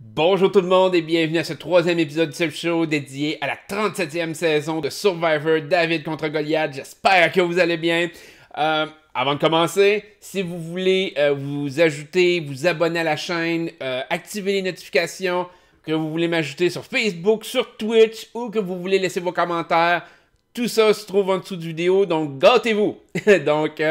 Bonjour tout le monde et bienvenue à ce troisième épisode du Self Show dédié à la 37e saison de Survivor David contre Goliath. J'espère que vous allez bien. Avant de commencer, si vous voulez vous ajouter, vous abonner à la chaîne, activer les notifications, que vous voulez m'ajouter sur Facebook, sur Twitch ou que vous voulez laisser vos commentaires, tout ça se trouve en dessous de vidéo, donc gâtez-vous! Donc,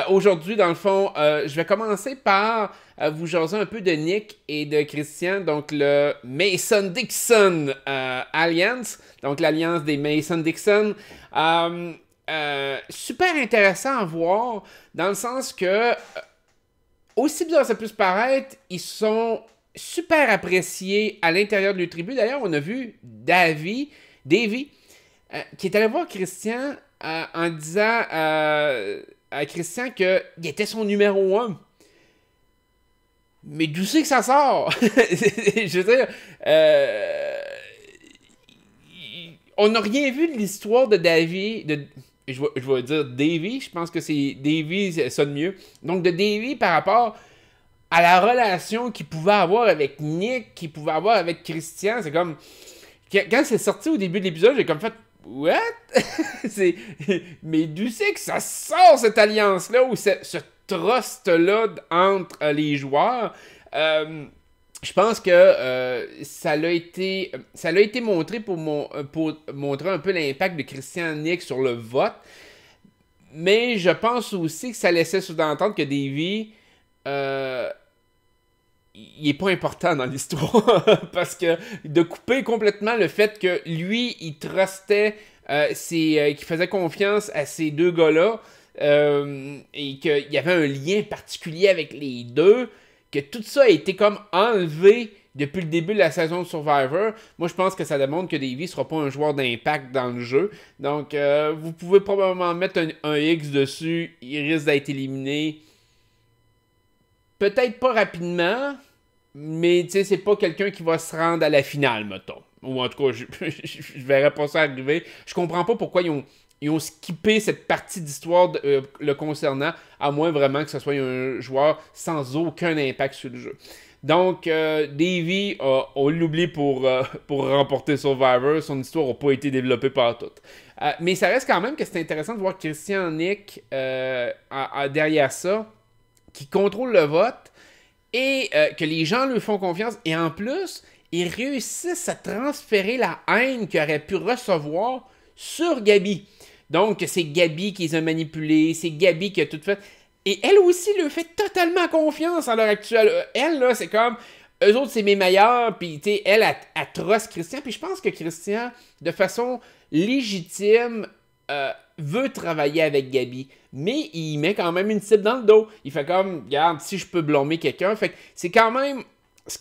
aujourd'hui, dans le fond, je vais commencer par vous jaser un peu de Nick et de Christian, donc le Mason-Dixon Alliance, donc l'alliance des Mason-Dixon. Super intéressant à voir, dans le sens que, aussi bizarre ça puisse paraître, ils sont super appréciés à l'intérieur de leur tribu. D'ailleurs, on a vu Davy, qui est allé voir Christian en disant à Christian qu'il était son numéro 1. Mais d'où c'est que ça sort? Je veux dire, on n'a rien vu de l'histoire de Davy. Je vais dire Davy, je pense que c'est Davy, ça sonne mieux. Donc de Davy par rapport à la relation qu'il pouvait avoir avec Nick, qu'il pouvait avoir avec Christian. C'est comme. Quand c'est sorti au début de l'épisode, j'ai comme fait. What? Mais d'où c'est que ça sort cette alliance-là ou ce trust-là entre les joueurs? Je pense que ça l'a été montré pour montrer un peu l'impact de Christian Nick sur le vote. Mais je pense aussi que ça laissait sous-entendre que Davy il est pas important dans l'histoire parce que de couper complètement le fait que lui il trustait qu'il faisait confiance à ces deux gars-là et qu'il y avait un lien particulier avec les deux, que tout ça a été comme enlevé depuis le début de la saison de Survivor. Moi je pense que ça démontre que Davy sera pas un joueur d'impact dans le jeu, donc vous pouvez probablement mettre un X dessus, il risque d'être éliminé. Peut-être pas rapidement, mais tu sais, c'est pas quelqu'un qui va se rendre à la finale, mettons. Ou en tout cas, je verrais pas ça arriver. Je comprends pas pourquoi ils ont skippé cette partie d'histoire le concernant, à moins vraiment que ce soit un joueur sans aucun impact sur le jeu. Donc, Davy, on l'oublie pour remporter Survivor. Son histoire n'a pas été développée par tout. Mais ça reste quand même que c'est intéressant de voir Christian Nick derrière ça, qui contrôle le vote et que les gens lui font confiance. Et en plus, ils réussissent à transférer la haine qu'il aurait pu recevoir sur Gabi. Donc, c'est Gabi qui les a manipulés, c'est Gabi qui a tout fait. Et elle aussi lui fait totalement confiance à l'heure actuelle. Elle, là, c'est comme, eux autres, c'est mes meilleurs, puis, tu sais, elle trust Christian. Puis je pense que Christian, de façon légitime, veut travailler avec Gabi, mais il met quand même une cible dans le dos. Il fait comme, regarde, si je peux blâmer quelqu'un, fait que c'est quand même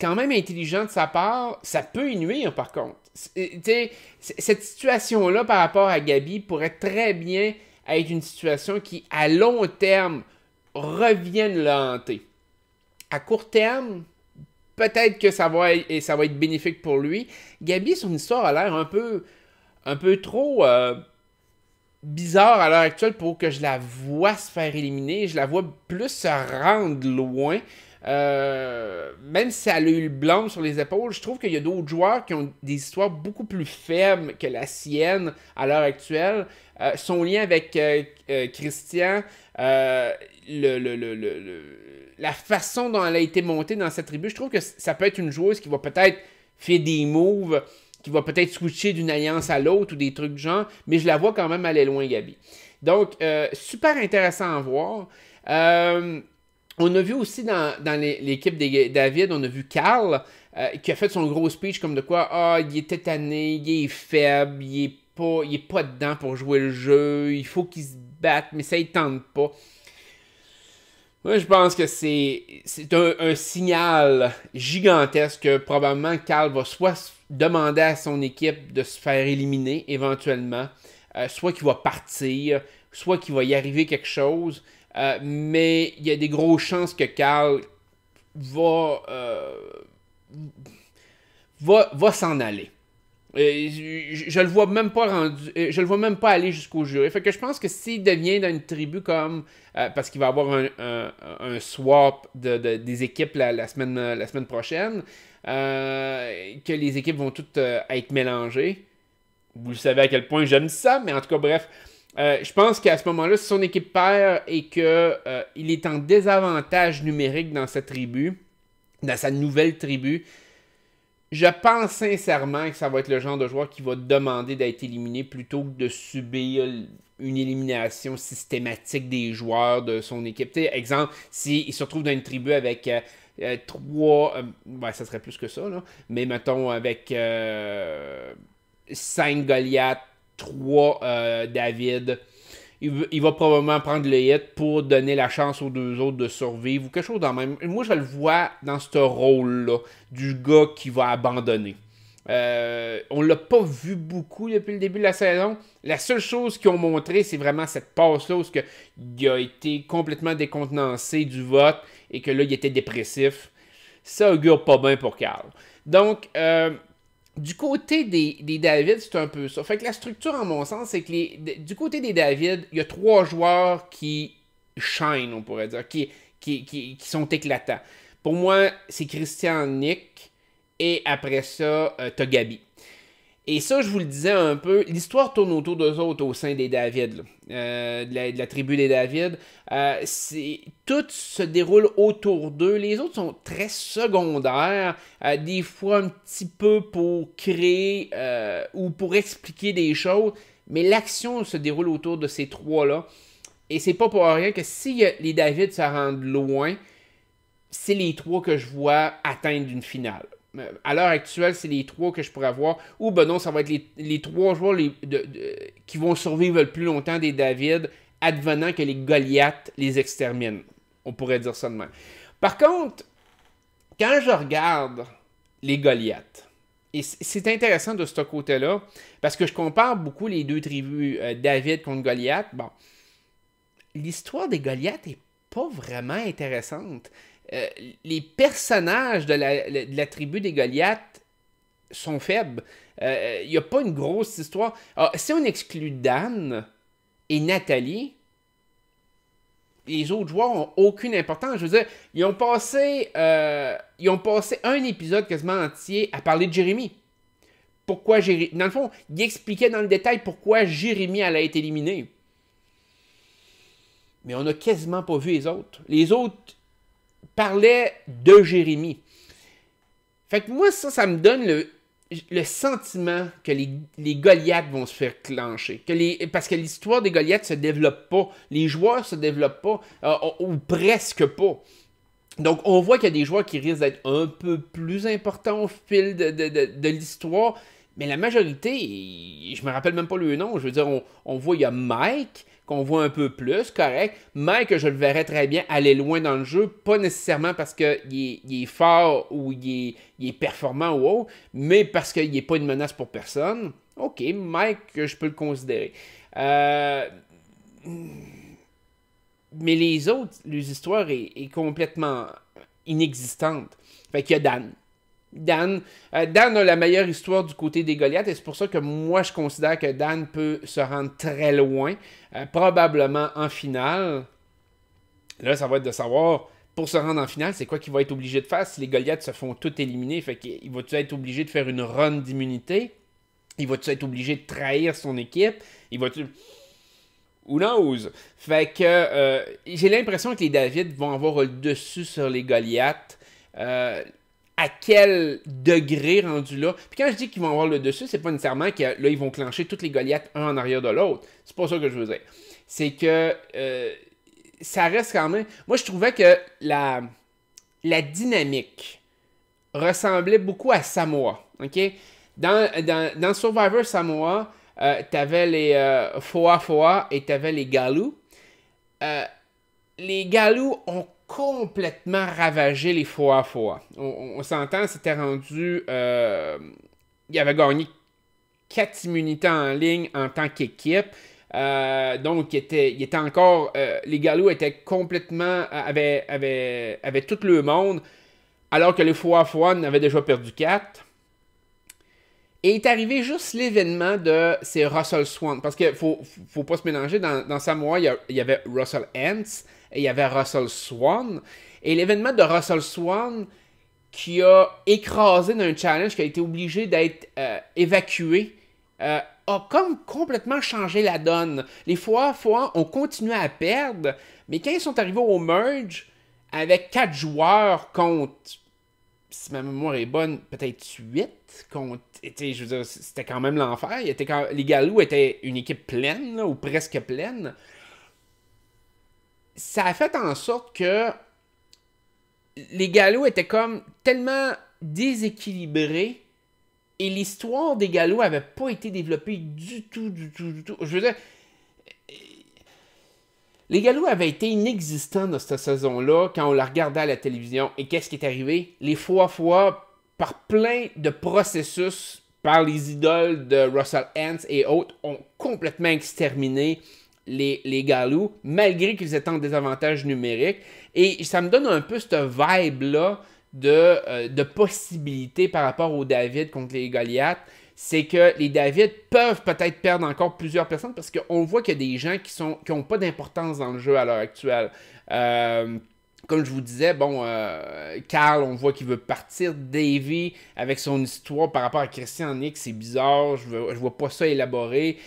intelligent de sa part. Ça peut y nuire, par contre. Cette situation-là, par rapport à Gabi, pourrait très bien être une situation qui, à long terme, revienne le hanter. À court terme, peut-être que ça va être bénéfique pour lui. Gabi, son histoire a l'air un peu trop bizarre à l'heure actuelle pour que je la vois se faire éliminer. Je la vois plus se rendre loin. Même si elle a eu le blâme sur les épaules, je trouve qu'il y a d'autres joueurs qui ont des histoires beaucoup plus faibles que la sienne à l'heure actuelle. Son lien avec Christian, la façon dont elle a été montée dans cette tribu, je trouve que ça peut être une joueuse qui va peut-être faire des moves, qui va peut-être switcher d'une alliance à l'autre ou des trucs du genre, mais je la vois quand même aller loin, Gabi. Donc, super intéressant à voir. On a vu aussi dans l'équipe des David, on a vu Carl qui a fait son gros speech comme de quoi, il est tétané, il est faible, il est pas dedans pour jouer le jeu, il faut qu'il se batte, mais ça ne tente pas. Moi, je pense que c'est un signal gigantesque que probablement Carl va soit demander à son équipe de se faire éliminer éventuellement, soit qu'il va partir, soit qu'il va y arriver quelque chose. Mais il y a des grosses chances que Carl va s'en aller. Je le vois même pas rendu, je le vois même pas aller jusqu'au jury. Fait que je pense que s'il devient dans une tribu comme, parce qu'il va y avoir un swap des équipes la semaine prochaine, que les équipes vont toutes être mélangées. Vous savez à quel point j'aime ça, mais en tout cas, bref. Je pense qu'à ce moment-là, si son équipe perd et qu'il est en désavantage numérique dans sa tribu, dans sa nouvelle tribu, je pense sincèrement que ça va être le genre de joueur qui va demander d'être éliminé plutôt que de subir une élimination systématique des joueurs de son équipe. T'sais, exemple, s'il se retrouve dans une tribu avec trois... ouais, ça serait plus que ça, là. Mais mettons avec 5 Goliath, 3 David... Il va probablement prendre le hit pour donner la chance aux deux autres de survivre ou quelque chose dans le même. Moi, je le vois dans ce rôle-là, du gars qui va abandonner. On l'a pas vu beaucoup depuis le début de la saison. La seule chose qu'ils ont montré, c'est vraiment cette passe-là où il a été complètement décontenancé du vote et que là, il était dépressif. Ça augure pas bien pour Carl. Donc, du côté des David, c'est un peu ça. Fait que la structure, en mon sens, c'est que du côté des David, il y a 3 joueurs qui shine, on pourrait dire, qui sont éclatants. Pour moi, c'est Christian Nick et après ça, t'as Gabi. Et ça, je vous le disais un peu, l'histoire tourne autour d'eux autres au sein des David, de la tribu des David. Tout se déroule autour d'eux. Les autres sont très secondaires, des fois un petit peu pour créer ou pour expliquer des choses, mais l'action se déroule autour de ces trois-là. Et c'est pas pour rien que si les David se rendent loin, c'est les 3 que je vois atteindre une finale. À l'heure actuelle, c'est les 3 que je pourrais voir. Ou ben non, ça va être les 3 joueurs qui vont survivre le plus longtemps des David, advenant que les Goliaths les exterminent. On pourrait dire ça de même. Par contre, quand je regarde les Goliaths, et c'est intéressant de ce côté-là, parce que je compare beaucoup les 2 tribus, David contre Goliath. Bon, l'histoire des Goliaths est pas vraiment intéressante. Les personnages de la tribu des Goliaths sont faibles. Il n'y a pas une grosse histoire. Alors, si on exclut Dan et Nathalie, les autres joueurs n'ont aucune importance. Je veux dire, ils ont passé un épisode quasiment entier à parler de Jérémy. Pourquoi Jérémy... Dans le fond, il expliquait dans le détail pourquoi Jérémy allait être éliminé. Mais on n'a quasiment pas vu les autres. Les autres parlaient de Jérémy. Fait que moi, ça me donne le sentiment que les Goliaths vont se faire clencher. Parce que l'histoire des Goliaths se développe pas. Les joueurs se développent pas, ou presque pas. Donc, on voit qu'il y a des joueurs qui risquent d'être un peu plus importants au fil de l'histoire. Mais la majorité, je me rappelle même pas le nom. Je veux dire, on voit, il y a Mike, qu'on voit un peu plus, correct. Mike, je le verrais très bien aller loin dans le jeu, pas nécessairement parce qu'il est fort ou il est performant ou autre, mais parce qu'il n'est pas une menace pour personne. Ok, Mike, je peux le considérer. Mais les autres, les histoires est complètement inexistante. Fait qu'il y a Dan. Dan a la meilleure histoire du côté des Goliaths et c'est pour ça que moi je considère que Dan peut se rendre très loin, probablement en finale. Là, ça va être de savoir, pour se rendre en finale, c'est quoi qu'il va être obligé de faire si les Goliaths se font tout éliminer. Fait qu'il va-tu être obligé de faire une run d'immunité? Il va-tu être obligé de trahir son équipe? Il va-tu... Who knows? Fait que j'ai l'impression que les David vont avoir le dessus sur les Goliaths. À quel degré rendu là. Puis quand je dis qu'ils vont avoir le dessus, c'est pas nécessairement que là, ils vont clencher toutes les Goliaths un en arrière de l'autre. C'est pas ça que je veux dire. C'est que ça reste quand même... Moi, je trouvais que la dynamique ressemblait beaucoup à Samoa. OK? Dans Survivor Samoa, t'avais les Foa Foa et t'avais les Galus. Les Galus ont complètement ravagé les Foa Foa. On s'entend, c'était rendu... il avait gagné 4 immunités en ligne en tant qu'équipe. Donc, il était encore... les Galus étaient complètement... avaient tout le monde, alors que les Foa Foa en avaient déjà perdu 4. Et est arrivé juste l'événement de c'est Russell Swan. Parce qu'il faut pas se mélanger. Dans Samoa, il y avait Russell Hantz et il y avait Russell Swan. Et l'événement de Russell Swan qui a écrasé d'un challenge, qui a été obligé d'être évacué, a comme complètement changé la donne. Les fois, on continuait à perdre, mais quand ils sont arrivés au merge, avec 4 joueurs contre, si ma mémoire est bonne, peut-être 8, contre, je veux dire, c'était quand même l'enfer. Les Gallows étaient une équipe pleine, là, ou presque pleine. Ça a fait en sorte que les Gallows étaient comme tellement déséquilibrés et l'histoire des Gallows n'avait pas été développée du tout. Je veux dire, les Gallows avaient été inexistants dans cette saison-là quand on la regardait à la télévision. Et qu'est-ce qui est arrivé? Les fois, par plein de processus, par les idoles de Russell Hantz et autres, ont complètement exterminé les Gallows, malgré qu'ils étaient en désavantage numérique. Et ça me donne un peu cette vibe-là de possibilités par rapport aux David contre les Goliaths. C'est que les David peuvent peut-être perdre encore plusieurs personnes parce qu'on voit qu'il y a des gens qui n'ont pas d'importance dans le jeu à l'heure actuelle. Comme je vous disais, Carl, on voit qu'il veut partir. Davey, avec son histoire par rapport à Christian Nick, c'est bizarre. Je vois pas ça élaboré.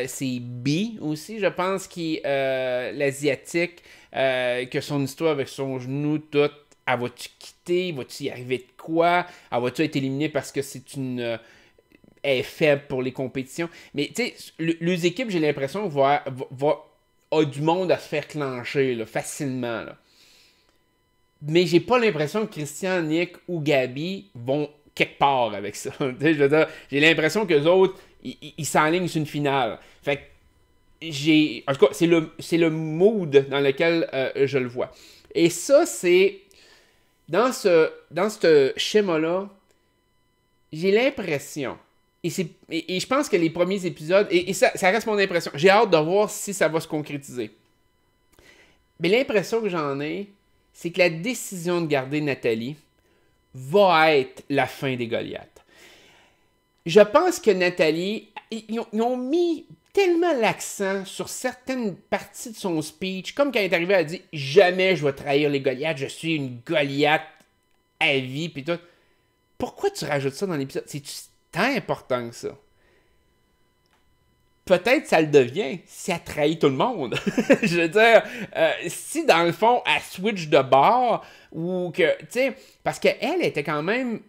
C'est B aussi, je pense, qui l'Asiatique, que son histoire avec son genou, tout. Elle va-tu quitter? Va-tu y arriver de quoi? Elle va-tu être éliminée parce que c'est une... est faible pour les compétitions? Mais tu sais, les équipes, j'ai l'impression, a du monde à se faire clencher là, facilement. Là. Mais j'ai pas l'impression que Christian, Nick ou Gabi vont quelque part avec ça. Je veux dire, j'ai l'impression qu'eux autres, ils s'enlignent sur une finale. Fait que en tout cas, c'est le mood dans lequel je le vois. Et ça, c'est... Dans ce schéma-là, j'ai l'impression, et je pense que les premiers épisodes, et ça reste mon impression, j'ai hâte de voir si ça va se concrétiser. Mais l'impression que j'en ai, c'est que la décision de garder Nathalie va être la fin des Goliaths. Je pense que Nathalie, ils ont mis tellement l'accent sur certaines parties de son speech, comme quand elle est arrivée, elle a dit « Jamais je vais trahir les Goliaths, je suis une Goliath à vie. » Puis tout. Pourquoi tu rajoutes ça dans l'épisode? C'est-tu tant important que ça? Peut-être ça le devient si elle trahit tout le monde. Je veux dire, si dans le fond, elle switch de bord, ou que, tu sais, parce qu'elle était quand même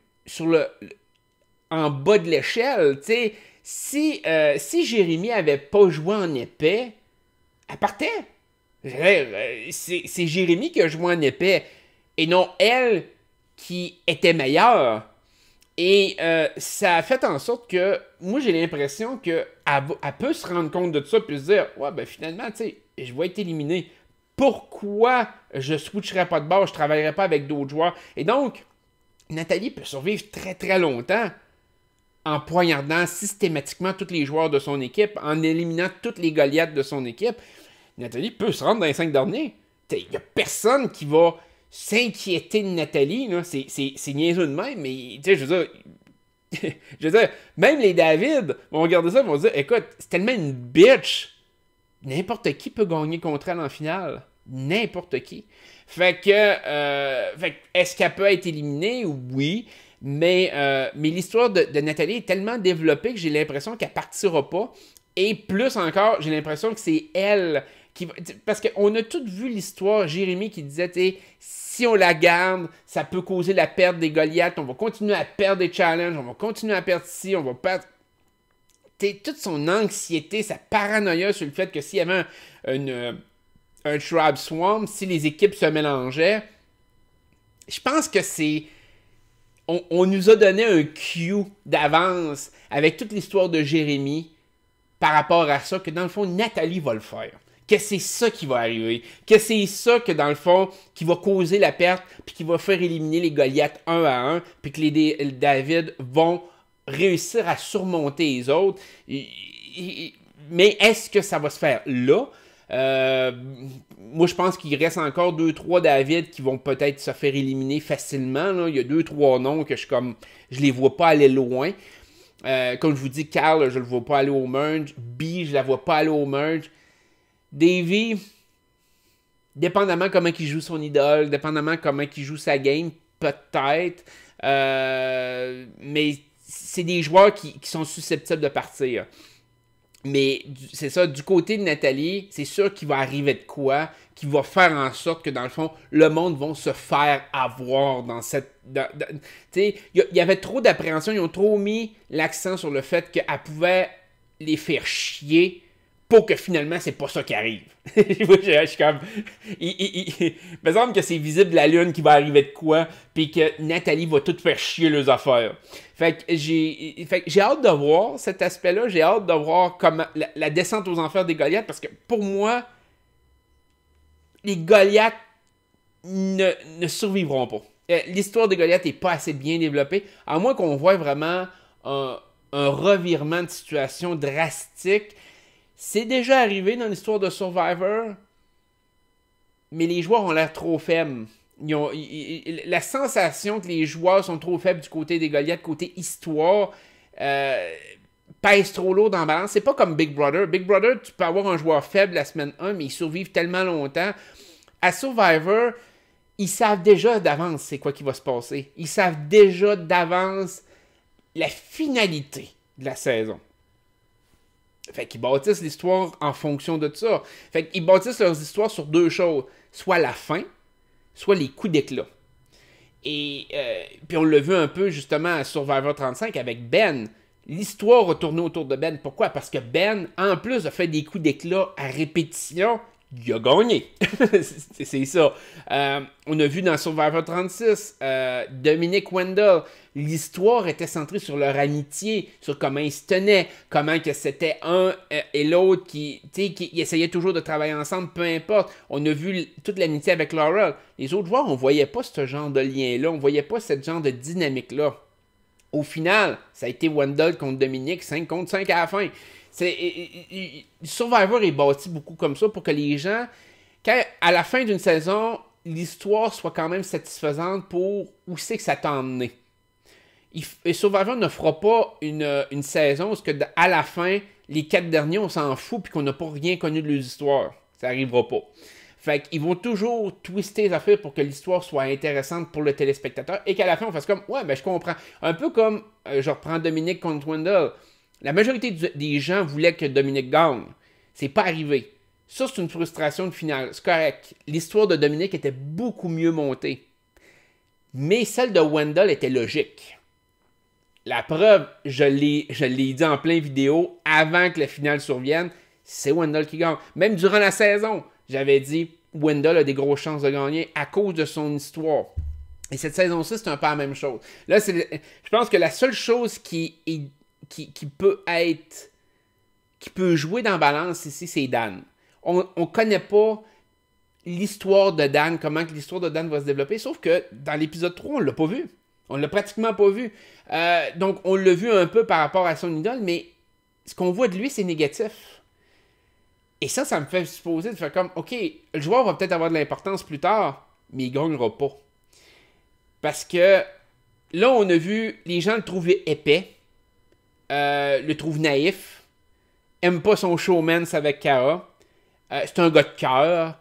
en bas de l'échelle, tu sais. Si Jérémy avait pas joué en épais, elle partait. C'est Jérémy qui a joué en épais et non elle qui était meilleure. Et ça a fait en sorte que moi j'ai l'impression qu'elle peut se rendre compte de ça puis se dire ouais ben finalement tu sais je vais être éliminé. Pourquoi je switcherais pas de bord, je travaillerais pas avec d'autres joueurs? Et donc Nathalie peut survivre très très longtemps en poignardant systématiquement tous les joueurs de son équipe, en éliminant toutes les Goliaths de son équipe. Nathalie peut se rendre dans les 5 derniers. Il n'y a personne qui va s'inquiéter de Nathalie. C'est niaiseux de même, mais je veux dire, même les David vont regarder ça et vont dire écoute, c'est tellement une bitch. N'importe qui peut gagner contre elle en finale. N'importe qui. Fait que est-ce qu'elle peut être éliminée? Oui. Mais l'histoire de Nathalie est tellement développée que j'ai l'impression qu'elle partira pas. Et plus encore, j'ai l'impression que c'est elle qui va... Parce qu'on a tous vu l'histoire, Jérémy qui disait, si on la garde, ça peut causer la perte des Goliaths, on va continuer à perdre des challenges, on va continuer à perdre ci, on va perdre... toute son anxiété, sa paranoïa sur le fait que s'il y avait un Tribe Swamp, si les équipes se mélangeaient, je pense que c'est... On nous a donné un cue d'avance avec toute l'histoire de Jérémy par rapport à ça, que dans le fond, Nathalie va le faire. Que c'est ça qui va arriver. Que c'est ça que dans le fond, qui va causer la perte, puis qui va faire éliminer les Goliaths un à un, puis que les David vont réussir à surmonter les autres. Mais est-ce que ça va se faire là? Moi, je pense qu'il reste encore 2-3 David qui vont peut-être se faire éliminer facilement. Là. Il y a 2-3 noms que je les vois pas aller loin. Comme je vous dis, Carl, je le vois pas aller au merge. B, je la vois pas aller au merge. Davey, dépendamment comment il joue son idole, dépendamment comment il joue sa game, peut-être. Mais c'est des joueurs qui sont susceptibles de partir. Mais c'est ça, du côté de Nathalie, c'est sûr qu'il va arriver de quoi qui va faire en sorte que, dans le fond, le monde va se faire avoir dans cette... Tu sais, il y avait trop d'appréhension, ils ont trop mis l'accent sur le fait qu'elle pouvait les faire chier pour que finalement, c'est pas ça qui arrive. Je suis comme... Il me semble que c'est visible la lune qui va arriver de quoi, puis que Nathalie va tout faire chier leurs affaires. Fait que j'ai hâte de voir cet aspect-là. J'ai hâte de voir comment la descente aux enfers des Goliaths, parce que pour moi, les Goliaths ne survivront pas. L'histoire des Goliaths n'est pas assez bien développée, à moins qu'on voit vraiment un revirement de situation drastique. C'est déjà arrivé dans l'histoire de Survivor, mais les joueurs ont l'air trop faibles. La sensation que les joueurs sont trop faibles du côté des Goliaths, côté histoire, pèse trop lourd dans la balance. C'est pas comme Big Brother. Big Brother, tu peux avoir un joueur faible la semaine 1, mais ils survivent tellement longtemps. À Survivor, ils savent déjà d'avance c'est quoi qui va se passer. Ils savent déjà d'avance la finalité de la saison. Fait qu'ils bâtissent l'histoire en fonction de ça. Fait qu'ils bâtissent leurs histoires sur deux choses. Soit la fin, soit les coups d'éclat. Et puis on l'a vu un peu justement à Survivor 35 avec Ben. L'histoire a tourné autour de Ben. Pourquoi? Parce que Ben, en plus de faire des coups d'éclat à répétition, il a gagné. c'est ça. On a vu dans Survivor 36, Dominic Wendell, l'histoire était centrée sur leur amitié, sur comment ils se tenaient, comment que c'était un et l'autre qui essayaient toujours de travailler ensemble, peu importe. On a vu toute l'amitié avec Laurel. Les autres joueurs, on voyait pas ce genre de lien-là, on voyait pas ce genre de dynamique-là. Au final, ça a été Wendell contre Dominic, 5 contre 5 à la fin. Survivor est bâti beaucoup comme ça pour que les gens, à la fin d'une saison, l'histoire soit quand même satisfaisante pour où c'est que ça t'a emmené. Et Survivor ne fera pas une saison parce que à la fin, les 4 derniers, on s'en fout puis qu'on n'a pas rien connu de leurs histoires. Ça n'arrivera pas. Fait qu'ils vont toujours twister les affaires pour que l'histoire soit intéressante pour le téléspectateur et qu'à la fin, on fasse comme, ouais, ben je comprends. Un peu comme, je reprends Dominic contre Wendell. La majorité des gens voulaient que Dominic gagne. C'est pas arrivé. Ça, c'est une frustration de finale. C'est correct. L'histoire de Dominic était beaucoup mieux montée. Mais celle de Wendell était logique. La preuve, je l'ai dit en plein vidéo, avant que la finale survienne, c'est Wendell qui gagne. Même durant la saison, j'avais dit, Wendell a des grosses chances de gagner à cause de son histoire. Et cette saison-ci, c'est un peu la même chose. Là, je pense que la seule chose qui peut jouer dans la balance ici, c'est Dan. On connaît pas l'histoire de Dan, comment l'histoire de Dan va se développer, sauf que dans l'épisode 3, on l'a pas vu. On l'a pratiquement pas vu. Donc, on l'a vu un peu par rapport à son idole, mais ce qu'on voit de lui, c'est négatif. Et ça me fait supposer de faire comme, OK, le joueur va peut-être avoir de l'importance plus tard, mais il gagnera pas. Parce que là, on a vu, les gens le trouvaient épais, le trouvent naïf, aime pas son showman avec Kara, c'est un gars de cœur,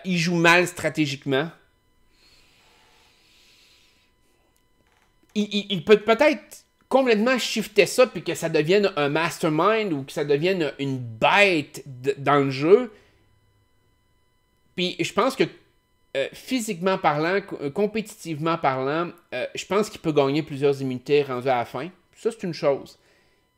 il joue mal stratégiquement. Il peut peut-être complètement shifter ça puis que ça devienne un mastermind ou que ça devienne une bête dans le jeu. Puis je pense que physiquement parlant, compétitivement parlant, je pense qu'il peut gagner plusieurs immunités rendues à la fin. Ça, c'est une chose.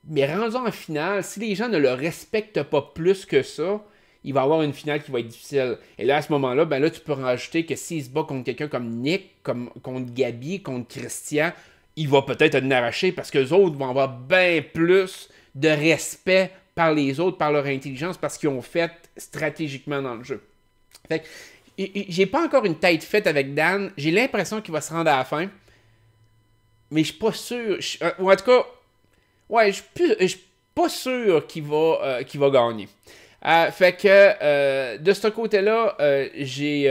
Mais rendu en finale, si les gens ne le respectent pas plus que ça, il va y avoir une finale qui va être difficile. Et là, à ce moment-là, ben là, tu peux rajouter que s'il se bat contre quelqu'un comme Nick, contre Gabi, contre Christian, il va peut-être en arracher parce que les autres vont avoir bien plus de respect par les autres, par leur intelligence, parce qu'ils ont fait stratégiquement dans le jeu. Fait que, j'ai pas encore une tête faite avec Dan. J'ai l'impression qu'il va se rendre à la fin. Mais je suis pas sûr. Ou en tout cas, ouais, je suis pas sûr qu'il va gagner. Fait que de ce côté-là, j'ai...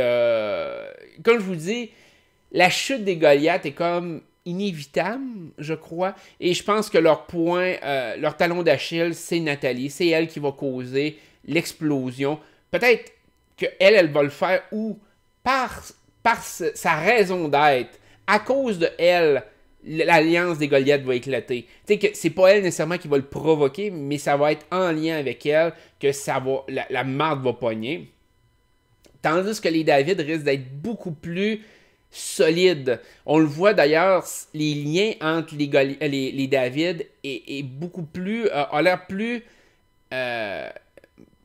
comme je vous dis, la chute des Goliaths est comme inévitable, je crois. Et je pense que leur point, leur talon d'Achille, c'est Nathalie. C'est elle qui va causer l'explosion. Peut-être qu'elle va le faire ou par sa raison d'être, à cause de elle, l'alliance des Goliaths va éclater. Tu sais que c'est pas elle nécessairement qui va le provoquer, mais ça va être en lien avec elle que la marde va pogner. Tandis que les David risquent d'être beaucoup plus solides. On le voit d'ailleurs, les liens entre les David est beaucoup plus, a l'air plus, je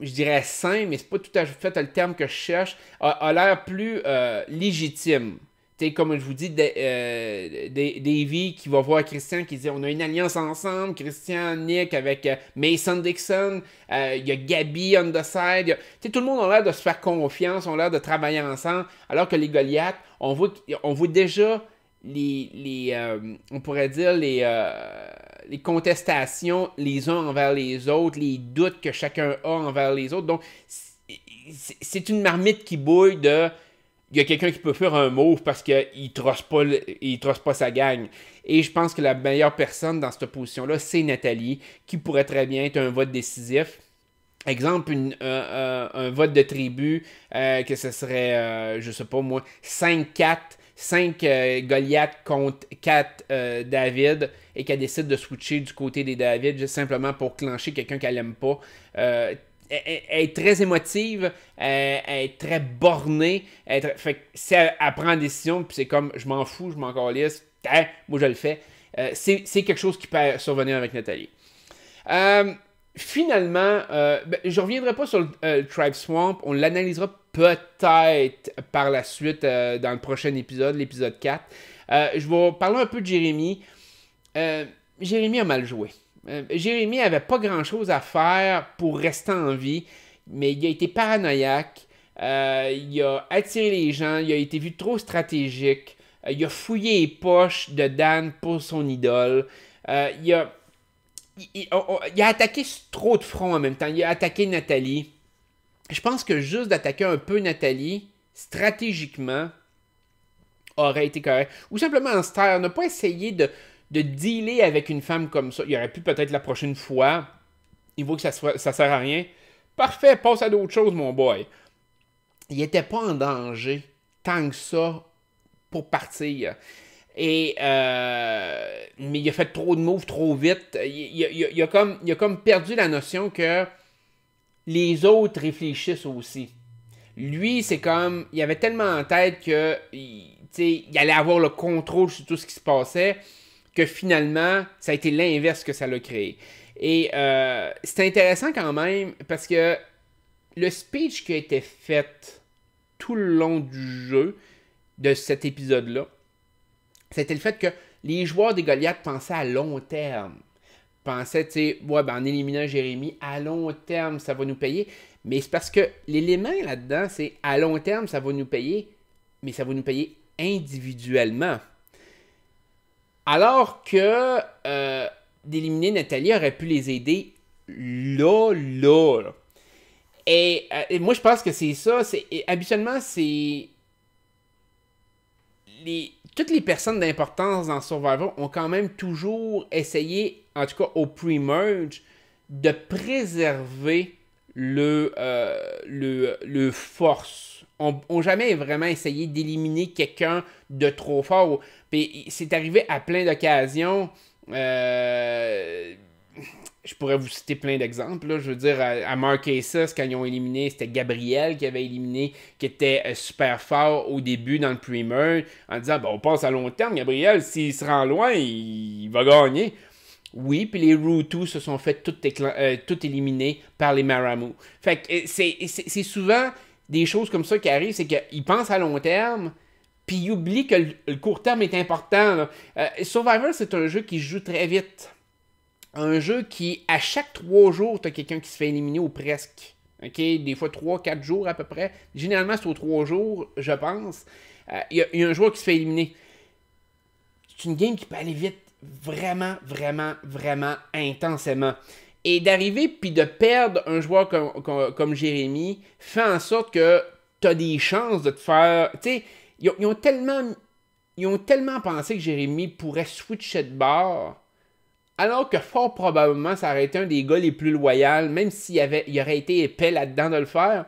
dirais sain, mais c'est pas tout à fait le terme que je cherche, a l'air plus légitime. T'sais, comme je vous dis, Davy qui va voir Christian qui dit on a une alliance ensemble, Christian, Nick avec Mason Dixon, il y a Gabby on the side, tout le monde a l'air de se faire confiance, on a l'air de travailler ensemble, alors que les Goliaths, on voit déjà on pourrait dire les contestations les uns envers les autres, les doutes que chacun a envers les autres. Donc, c'est une marmite qui bouille de... Il y a quelqu'un qui peut faire un move parce qu'il ne trosse pas sa gang. Et je pense que la meilleure personne dans cette position-là, c'est Nathalie, qui pourrait très bien être un vote décisif. Exemple, un vote de tribu, que ce serait, je sais pas moi, 5-4, 5 Goliath contre 4 David, et qu'elle décide de switcher du côté des David, juste simplement pour clencher quelqu'un qu'elle n'aime pas. Elle est très émotive, elle est très bornée. Fait que si elle prend une décision, puis c'est comme je m'en fous, je m'en calisse, moi je le fais. C'est quelque chose qui peut survenir avec Nathalie. Finalement, je ne reviendrai pas sur le Tribe Swamp. On l'analysera peut-être par la suite dans le prochain épisode, l'épisode 4. Je vais parler un peu de Jérémy. Jérémy a mal joué. Jérémy n'avait pas grand-chose à faire pour rester en vie, mais il a été paranoïaque, il a attiré les gens, il a été vu trop stratégique, il a fouillé les poches de Dan pour son idole, il a attaqué trop de fronts en même temps, il a attaqué Nathalie. Je pense que juste d'attaquer un peu Nathalie, stratégiquement, aurait été correct. Ou simplement en se taire, ne pas essayer de dealer avec une femme comme ça. Il aurait pu peut-être la prochaine fois. Il voit que ça sert à rien. Parfait, passe à d'autres choses, mon boy. Il était pas en danger tant que ça pour partir. Mais il a fait trop de moves trop vite. Il a comme perdu la notion que les autres réfléchissent aussi. Lui, c'est comme... Il avait tellement en tête que il allait avoir le contrôle sur tout ce qui se passait, que finalement, ça a été l'inverse que ça l'a créé. Et c'est intéressant quand même, parce que le speech qui a été fait tout le long du jeu, de cet épisode-là, c'était le fait que les joueurs des Goliaths pensaient à long terme. Pensaient, en éliminant Jérémy, à long terme, ça va nous payer. Mais c'est parce que l'élément là-dedans, c'est à long terme, ça va nous payer, mais ça va nous payer individuellement. Alors que d'éliminer Nathalie aurait pu les aider là. Et moi, je pense que c'est ça. Habituellement, c'est... Toutes les personnes d'importance dans Survivor ont quand même toujours essayé, en tout cas au pre-merge, de préserver le force. On jamais vraiment essayé d'éliminer quelqu'un de trop fort. Puis c'est arrivé à plein d'occasions. Je pourrais vous citer plein d'exemples. Là. Je veux dire, à Marquesas, quand ils ont éliminé, c'était Gabriel qui avait éliminé, qui était super fort au début dans le pre-merge, en disant on passe à long terme. Gabriel, s'il se rend loin, il va gagner. Oui, puis les Rutu se sont fait tout éliminer par les Maramu. Fait que c'est souvent des choses comme ça qui arrivent, c'est qu'ils pensent à long terme, puis ils oublient que le court terme est important. Survivor, c'est un jeu qui se joue très vite. Un jeu qui, à chaque 3 jours, t'as quelqu'un qui se fait éliminer ou presque. Okay? Des fois 3-4 jours à peu près. Généralement, c'est aux 3 jours, je pense. Il y a un joueur qui se fait éliminer. C'est une game qui peut aller vite vraiment intensément. Et d'arriver puis de perdre un joueur comme Jérémy fait en sorte que tu as des chances de te faire... Tu sais, ils ont tellement ils ont tellement pensé que Jérémy pourrait switcher de bord, alors que fort probablement, ça aurait été un des gars les plus loyaux, même il aurait été épais là-dedans de le faire,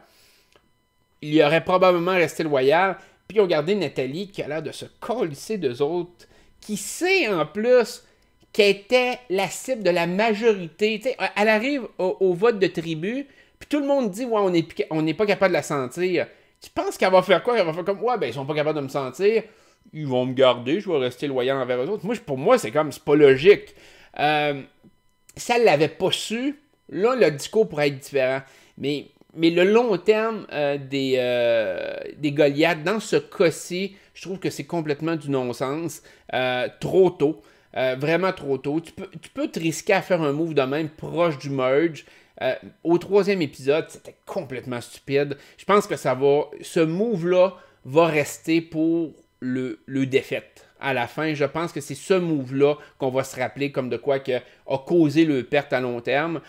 il aurait probablement resté loyal. Puis ils ont gardé Nathalie qui a l'air de se colisser d'eux autres, qui sait en plus qu'elle était la cible de la majorité. T'sais, elle arrive au vote de tribu, puis tout le monde dit ouais, on n'est pas capable de la sentir. Tu penses qu'elle va faire quoi? Elle va faire comme ouais, ben ils sont pas capables de me sentir, ils vont me garder, je vais rester loyal envers eux autres. Pour moi, c'est pas logique. Si elle l'avait pas su, là, le discours pourrait être différent. Mais le long terme des Goliaths, dans ce cas-ci, je trouve que c'est complètement du non-sens. Trop tôt. Vraiment trop tôt. Tu peux te risquer à faire un move de même proche du merge. Au 3e épisode, c'était complètement stupide. Je pense que ce move-là va rester pour le défaite. À la fin, je pense que c'est ce move-là qu'on va se rappeler comme de quoi que a causé le perte à long terme.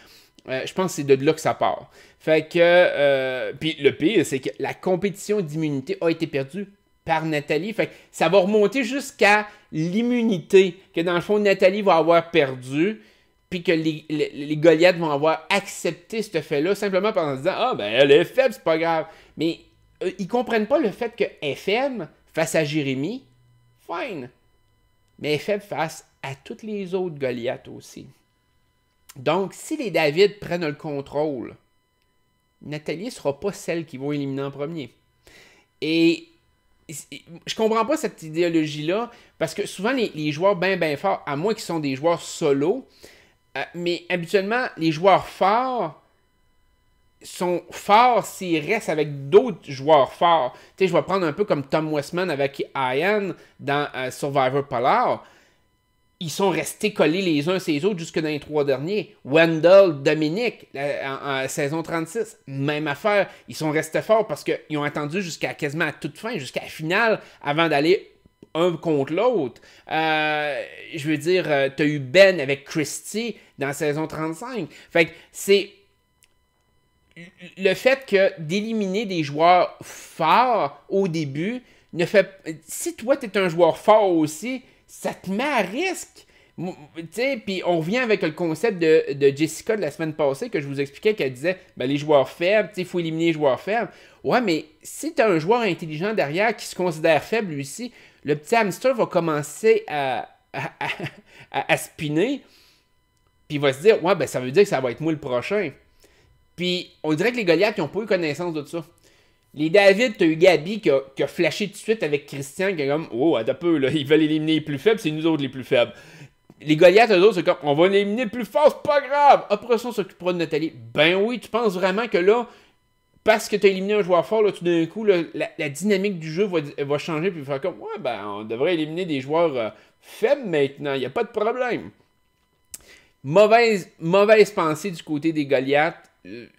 Je pense que c'est de là que ça part. Fait que, puis le pire, c'est que la compétition d'immunité a été perdue par Nathalie. Fait que ça va remonter jusqu'à l'immunité, que dans le fond, Nathalie va avoir perdu, puis que les Goliaths vont avoir accepté ce fait-là, simplement en se disant « Ah, ben elle est faible, c'est pas grave. » Mais ils comprennent pas le fait que est faible face à Jérémy, fine. Mais elle est faible face à toutes les autres Goliaths aussi. Donc, si les David prennent le contrôle, Nathalie ne sera pas celle qui va éliminer en premier. Et je comprends pas cette idéologie-là, parce que souvent, les joueurs bien forts, à moins qu'ils sont des joueurs solo, mais habituellement, les joueurs forts sont forts s'ils restent avec d'autres joueurs forts. Tu sais, je vais prendre un peu comme Tom Westman avec Ian dans Survivor Polar. Ils sont restés collés les uns sur les autres jusque dans les 3 derniers. Wendell, Dominique, en saison 36, même affaire. Ils sont restés forts parce qu'ils ont attendu jusqu'à quasiment à toute fin, jusqu'à la finale, avant d'aller un contre l'autre. Je veux dire, t'as eu Ben avec Christy dans saison 35. Fait que c'est le fait que d'éliminer des joueurs forts au début ne fait... Si toi, t'es un joueur fort aussi, ça te met à risque. Puis on revient avec le concept de Jessica de la semaine passée que je vous expliquais qu'elle disait ben, les joueurs faibles, il faut éliminer les joueurs faibles. Ouais, mais si tu as un joueur intelligent derrière qui se considère faible lui aussi, le petit hamster va commencer à spinner, puis il va se dire ouais, ben ça veut dire que ça va être moi le prochain. Puis on dirait que les Goliaths n'ont pas eu connaissance de ça. Les David, t'as eu Gabi qui a flashé tout de suite avec Christian, qui est comme, oh, attends un peu, là, ils veulent éliminer les plus faibles, c'est nous autres les plus faibles. Les Goliaths, eux autres, c'est comme, on va éliminer le plus fort, c'est pas grave. Après ça, on s'occupera de Nathalie. Ben oui, tu penses vraiment que là, parce que t'as éliminé un joueur fort, là, tout d'un coup, là, la dynamique du jeu va changer, puis faire comme, ouais, ben, on devrait éliminer des joueurs faibles maintenant, il n'y a pas de problème. Mauvaise pensée du côté des Goliaths.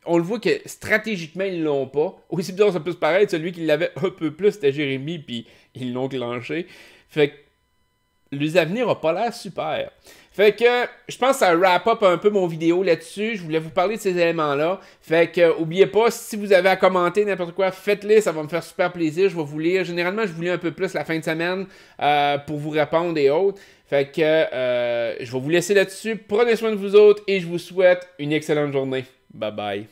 On le voit que stratégiquement, ils l'ont pas. Aussi bizarre ça peut se paraître, celui qui l'avait un peu plus, c'était Jérémy, puis ils l'ont clenché. Fait que les avenirs n'ont pas l'air super. Fait que je pense que ça wrap up un peu mon vidéo là-dessus. Je voulais vous parler de ces éléments-là. Fait que oubliez pas, si vous avez à commenter n'importe quoi, faites-le, ça va me faire super plaisir. Je vais vous lire. Généralement, je vous lis un peu plus la fin de semaine pour vous répondre et autres. Fait que je vais vous laisser là-dessus. Prenez soin de vous autres et je vous souhaite une excellente journée. Bye bye.